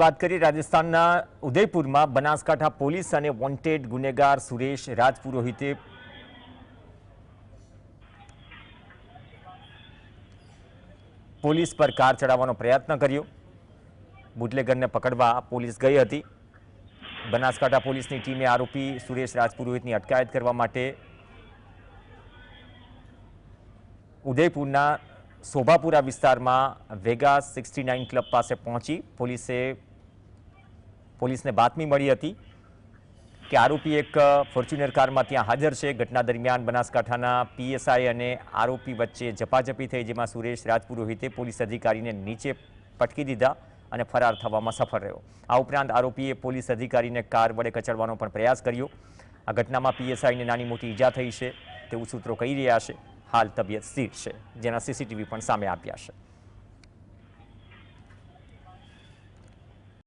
बात करिए राजस्थानના ઉદયપુરમાં બનાસકાંઠા પોલીસ અને વોન્ટેડ ગુનેગાર સુરેશ રાજપુરોહિતે પોલીસ પર કાર ચડાવવાનો પ્રયત્ન કર્યો। બુટલેગરને પકડવા પોલીસ ગઈ હતી। બનાસકાંઠા પોલીસની ટીમે આરોપી સુરેશ રાજપુરોહિતની અટકાયત કરવા માટે ઉદયપુરના શોભાપુરા વિસ્તારમાં વેગાસ 69 ક્લબ પાસે પહોંચી પોલીસને બાતમી મળી હતી કે આરોપી એક ફોર્ચ્યુનર કારમાં ત્યાં હાજર છે। ઘટના દરમિયાન બનાસકાંઠાના પીએસઆઈ અને આરોપી વચ્ચે ઝપાઝપી થઈ, જેમાં સુરેશ રાજપુરોહિતે પોલીસ અધિકારીને નીચે પટકી દીધા અને ફરાર થવામાં સફળ રહ્યો। આ ઉપરાંત આરોપીએ પોલીસ અધિકારીને કાર વડે કચડવાનો પણ પ્રયાસ કર્યો। આ ઘટનામાં પીએસઆઈને નાની મોટી ઈજા થઈ છે તેવું સૂત્રો કહી રહ્યા છે। હાલ તબિયત સ્થિર છે, જેના સીસીટીવી પણ સામે આવ્યા છે।